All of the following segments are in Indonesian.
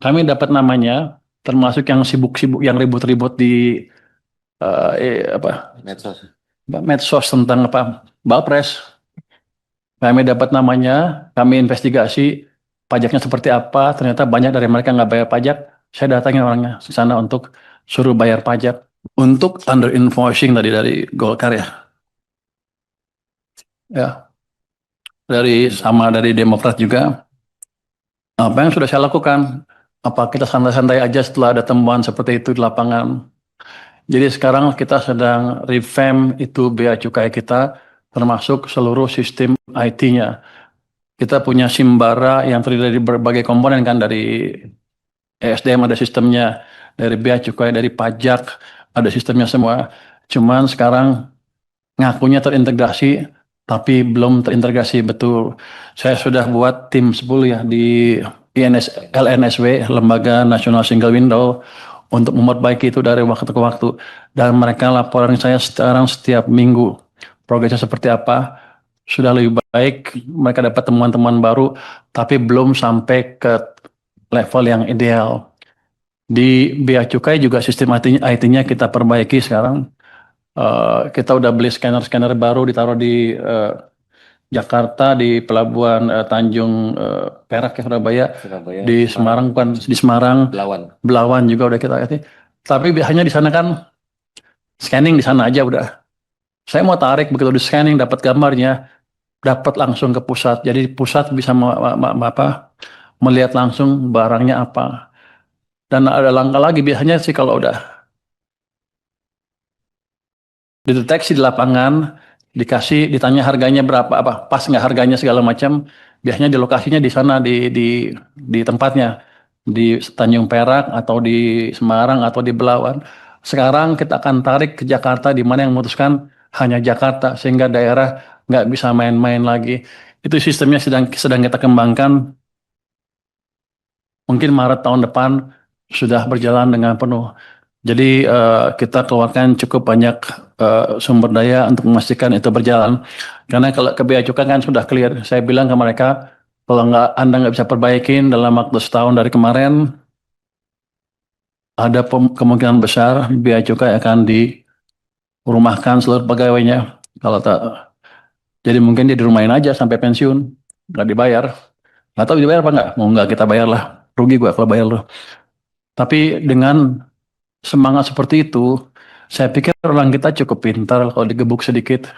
Kami dapat namanya, termasuk yang sibuk-sibuk, yang ribut-ribut di apa Medsos. medsos tentang apa Balpres. Kami dapat namanya, kami investigasi pajaknya seperti apa. Ternyata banyak dari mereka nggak bayar pajak. Saya datangin orangnya ke sana untuk suruh bayar pajak untuk under invoicing tadi dari Golkar ya. Ya, dari Demokrat juga. Apa yang sudah saya lakukan? Apa kita santai-santai aja setelah ada temuan seperti itu di lapangan? Jadi sekarang kita sedang revamp itu bea cukai kita, termasuk seluruh sistem IT-nya. Kita punya Simbara yang terdiri dari berbagai komponen kan, dari ESDM ada sistemnya, dari bea cukai, dari pajak ada sistemnya semua. Cuman sekarang ngakunya terintegrasi, tapi belum terintegrasi betul. Saya sudah buat tim 10 ya di LNSW, Lembaga Nasional Single Window, untuk memperbaiki itu dari waktu ke waktu. Dan mereka laporan saya sekarang setiap minggu. Progresnya seperti apa? Sudah lebih baik, mereka dapat temuan-temuan baru, tapi belum sampai ke level yang ideal. Di Bea Cukai juga sistem IT-nya kita perbaiki sekarang. Kita udah beli scanner-scanner baru ditaruh di Jakarta, di Pelabuhan Tanjung Perak ya, Surabaya, Surabaya, di Semarang, Semarang kan, di Semarang, Belawan. Belawan juga udah kita kasih. Tapi hanya di sana kan scanning di sana aja udah. Saya mau tarik begitu di scanning dapat gambarnya, dapat langsung ke pusat. Jadi pusat bisa melihat langsung barangnya apa. Dan ada langkah lagi biasanya sih kalau udah dideteksi di lapangan, dikasih, ditanya harganya berapa, apa pas nggak harganya segala macam. Biasanya di lokasinya di sana di tempatnya di Tanjung Perak atau di Semarang atau di Belawan. Sekarang kita akan tarik ke Jakarta di mana yang memutuskan hanya Jakarta sehingga daerah nggak bisa main-main lagi. Itu sistemnya sedang kita kembangkan. Mungkin Maret tahun depan sudah berjalan dengan penuh. Jadi kita keluarkan cukup banyak sumber daya untuk memastikan itu berjalan. Karena kalau ke bea cukai kan sudah clear. Saya bilang ke mereka, kalau Anda nggak bisa perbaikin dalam waktu setahun dari kemarin, ada kemungkinan besar bea cukai akan dirumahkan seluruh pegawainya. Kalau tak, jadi mungkin dia dirumahin aja sampai pensiun, nggak dibayar. Nggak tahu dibayar apa nggak? Mau nggak kita bayar lah. Rugi gua kalau bayar loh. Tapi dengan semangat seperti itu, saya pikir orang kita cukup pintar kalau digebuk sedikit,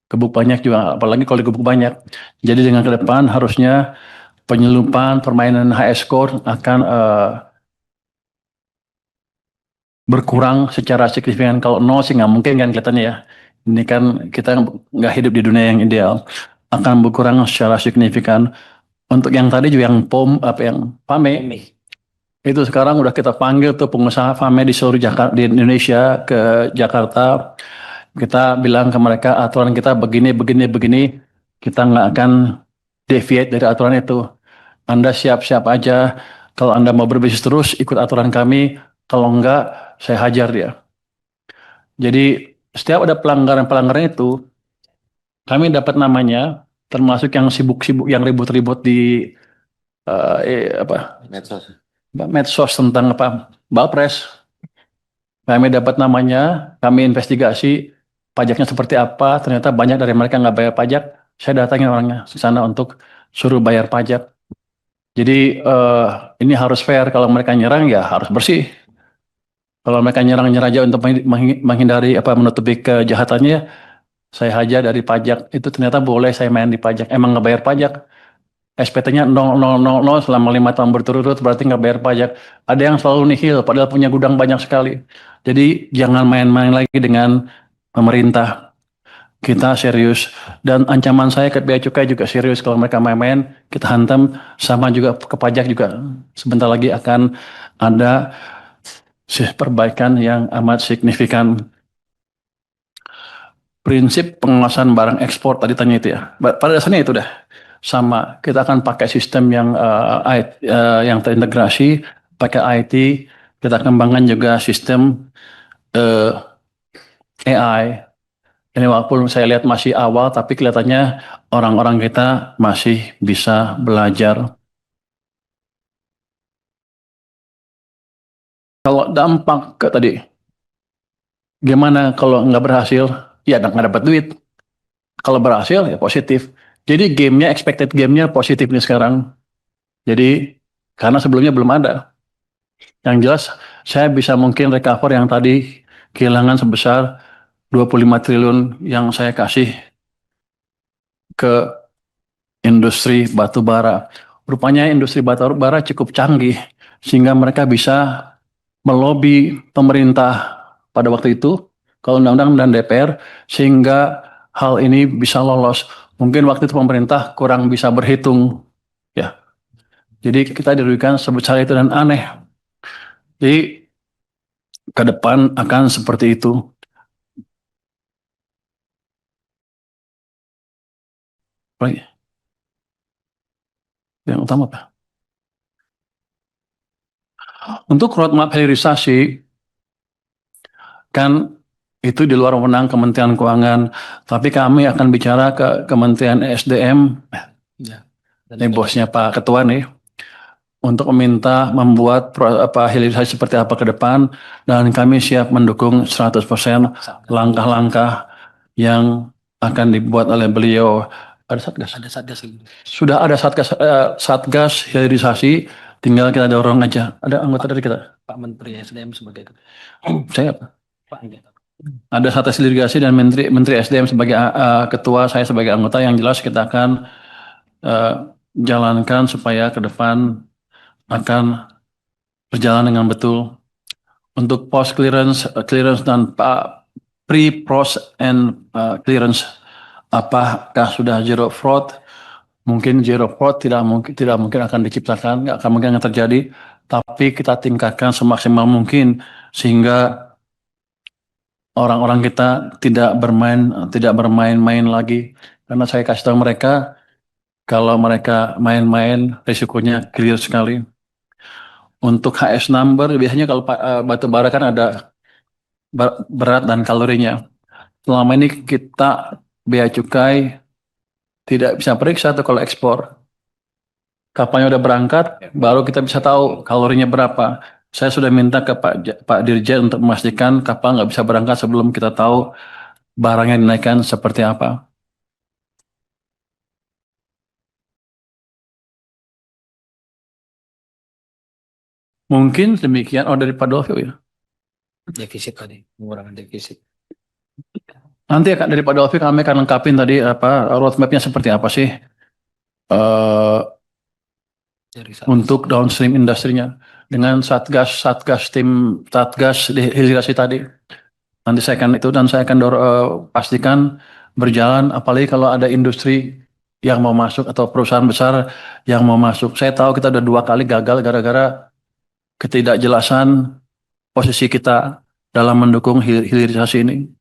gebuk banyak juga, apalagi kalau digebuk banyak. Jadi dengan ke depan harusnya penyelundupan permainan HS score akan berkurang secara signifikan. Kalau nol sih nggak mungkin kan kelihatannya ya. Ini kan kita nggak hidup di dunia yang ideal. Akan berkurang secara signifikan. Untuk yang tadi juga yang yang PAME, itu sekarang udah kita panggil tuh pengusaha PAME di seluruh Jakarta, di Indonesia ke Jakarta. Kita bilang ke mereka aturan kita begini, begini, begini. Kita nggak akan deviate dari aturan itu. Anda siap-siap aja. Kalau Anda mau berbisnis terus, ikut aturan kami. Kalau enggak, saya hajar dia. Jadi setiap ada pelanggaran-pelanggaran itu, kami dapat namanya, termasuk yang sibuk-sibuk, yang ribut-ribut di Medsos. medsos tentang apa Balpres. Kami dapat namanya, kami investigasi pajaknya seperti apa. Ternyata banyak dari mereka nggak bayar pajak. Saya datangin orangnya ke sana untuk suruh bayar pajak. Jadi ini harus fair. Kalau mereka nyerang ya harus bersih. Kalau mereka nyerang-nyerang aja untuk menghindari apa menutupi kejahatannya, saya hajar dari pajak. Itu ternyata boleh saya main di pajak. Emang nggak bayar pajak. SPT-nya 0000 selama 5 tahun berturut-turut berarti nggak bayar pajak. Ada yang selalu nihil padahal punya gudang banyak sekali. Jadi jangan main-main lagi dengan pemerintah. Kita serius. Dan ancaman saya ke bea cukai juga serius. Kalau mereka main-main, kita hantam. Sama juga ke pajak juga. Sebentar lagi akan ada perbaikan yang amat signifikan. Prinsip pengawasan barang ekspor tadi tanya itu ya. Pada dasarnya itu dah sama. Kita akan pakai sistem yang terintegrasi, pakai IT. Kita kembangkan juga sistem AI. Ini walaupun saya lihat masih awal, tapi kelihatannya orang-orang kita masih bisa belajar. Kalau dampak ke tadi, gimana kalau nggak berhasil? Ya nggak dapat duit. Kalau berhasil ya positif. Jadi gamenya, expected gamenya positif nih sekarang. Jadi karena sebelumnya belum ada. Yang jelas saya bisa mungkin recover yang tadi kehilangan sebesar 25 triliun yang saya kasih ke industri batu bara. Rupanya industri batu bara cukup canggih sehingga mereka bisa melobi pemerintah pada waktu itu, kalau undang-undang dan DPR, sehingga hal ini bisa lolos. Mungkin waktu itu pemerintah kurang bisa berhitung, ya. Jadi kita dirugikan sebesar itu dan aneh. Jadi ke depan akan seperti itu. Baik. Yang utama apa? Untuk roadmap hilirisasi, kan itu di luar wewenang Kementerian Keuangan, tapi kami akan bicara ke Kementerian SDM, Ya. ini bosnya Pak Ketua nih, untuk meminta membuat hilirisasi seperti apa ke depan, dan kami siap mendukung 100% langkah-langkah yang akan dibuat oleh beliau. Ada satgas? Ada satgas gitu. Sudah ada satgas hilirisasi, tinggal kita dorong aja. Ada anggota dari kita? Pak Menteri SDM sebagai Saya Pak enggak. ada satgas hilirisasi dan Menteri SDM sebagai ketua, saya sebagai anggota. Yang jelas kita akan jalankan supaya ke depan akan berjalan dengan betul. Untuk post clearance, dan pre, post, and clearance, apakah sudah zero fraud? Mungkin zero fraud tidak mungkin akan diciptakan, nggak akan mungkin akan terjadi. Tapi kita tingkatkan semaksimal mungkin sehingga orang-orang kita tidak bermain-main lagi. Karena saya kasih tahu mereka, kalau mereka main-main risikonya clear sekali. Untuk HS number, biasanya kalau batu bara kan ada berat dan kalorinya. Selama ini kita bea cukai tidak bisa periksa tuh kalau ekspor. Kapalnya udah berangkat, baru kita bisa tahu kalorinya berapa. Saya sudah minta ke Pak Dirjen untuk memastikan kapal nggak bisa berangkat sebelum kita tahu barangnya dinaikkan seperti apa. Mungkin demikian. Oh, dari Pak Dolfio ya. Defisit tadi, pengurangan defisit. Nanti dari Pak Dolfi kami akan lengkapin tadi roadmapnya seperti apa sih untuk downstream industrinya dengan satgas hilirisasi tadi. Nanti saya akan itu dan saya akan pastikan berjalan, apalagi kalau ada industri yang mau masuk atau perusahaan besar yang mau masuk. Saya tahu kita udah 2 kali gagal gara-gara ketidakjelasan posisi kita dalam mendukung hilirisasi ini.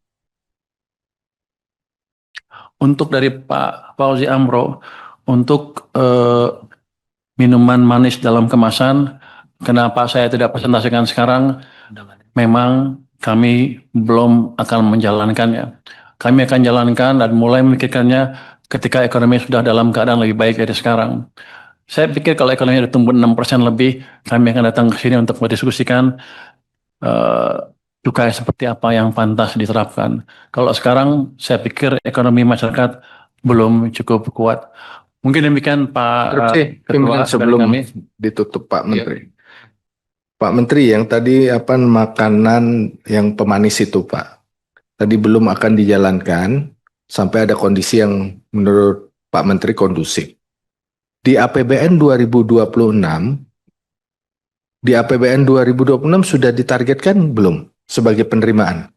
Untuk dari Pak Fauzi Amro, untuk minuman manis dalam kemasan, kenapa saya tidak presentasikan sekarang? Memang kami belum akan menjalankannya. Kami akan jalankan dan mulai memikirkannya ketika ekonomi sudah dalam keadaan lebih baik dari sekarang. Saya pikir kalau ekonomi sudah tumbuh 6% lebih, kami akan datang ke sini untuk mendiskusikan cukai seperti apa yang pantas diterapkan. Kalau sekarang saya pikir ekonomi masyarakat belum cukup kuat. Mungkin demikian Pak Ketua. Sebelum ditutup Pak Menteri. Pak Menteri, yang tadi makanan yang pemanis itu Pak, tadi belum akan dijalankan sampai ada kondisi yang menurut Pak Menteri kondusif. Di APBN 2026, sudah ditargetkan belum sebagai penerimaan?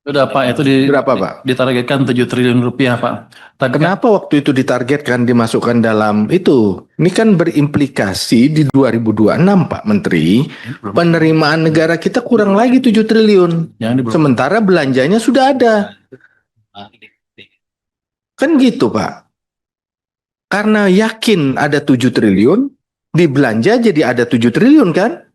Sudah Pak, itu berapa Pak? Ditargetkan 7 triliun rupiah Pak. Kenapa waktu itu ditargetkan dimasukkan dalam itu? Ini kan berimplikasi di 2026 Pak Menteri, penerimaan negara kita kurang lagi 7 triliun. Sementara belanjanya sudah ada. Kan gitu Pak. Karena yakin ada 7 triliun, dibelanja jadi ada 7 triliun kan?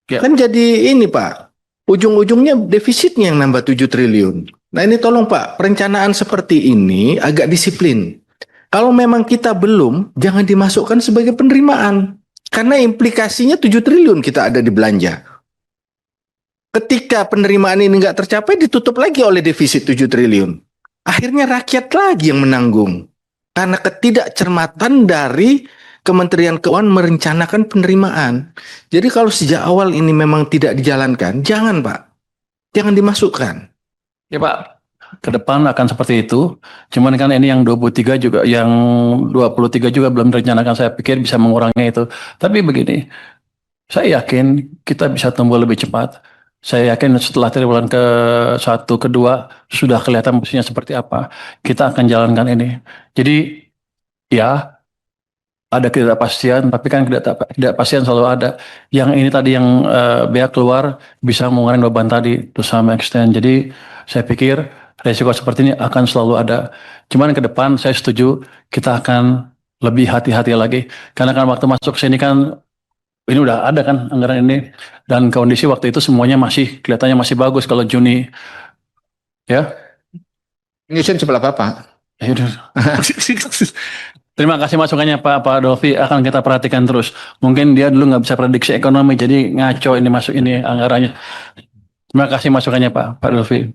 Ya. Kan jadi ini Pak. Ujung-ujungnya defisitnya yang nambah 7 triliun. Nah ini tolong Pak, perencanaan seperti ini agak disiplin. Kalau memang kita belum, jangan dimasukkan sebagai penerimaan. Karena implikasinya 7 triliun kita ada di belanja. Ketika penerimaan ini nggak tercapai, ditutup lagi oleh defisit 7 triliun. Akhirnya rakyat lagi yang menanggung. Karena ketidakcermatan dari Kementerian Keuangan merencanakan penerimaan. Jadi kalau sejak awal ini memang tidak dijalankan, jangan Pak. Jangan dimasukkan. Ya Pak, ke depan akan seperti itu. Cuman kan ini yang 23 juga, yang 23 juga belum direncanakan. Saya pikir bisa mengurangi itu. Tapi begini, saya yakin kita bisa tumbuh lebih cepat. Saya yakin setelah triwulan ke-1, ke-2 sudah kelihatan posisinya seperti apa. Kita akan jalankan ini. Jadi ya ada ketidakpastian, tapi kan ketidakpastian selalu ada. Yang ini tadi yang bea keluar bisa mengurangi beban tadi to some extent. Jadi saya pikir resiko seperti ini akan selalu ada. Cuman ke depan saya setuju kita akan lebih hati-hati lagi. Karena kan waktu masuk sini kan ini udah ada kan anggaran ini, dan kondisi waktu itu semuanya masih kelihatannya masih bagus kalau Juni ya. Nyusun sebelah Bapak. Ya udah. Terima kasih masukannya Pak Dolfi, akan kita perhatikan terus. Mungkin dia dulu nggak bisa prediksi ekonomi jadi ngaco ini masuk ini anggarannya. Terima kasih masukannya Pak Dolfi.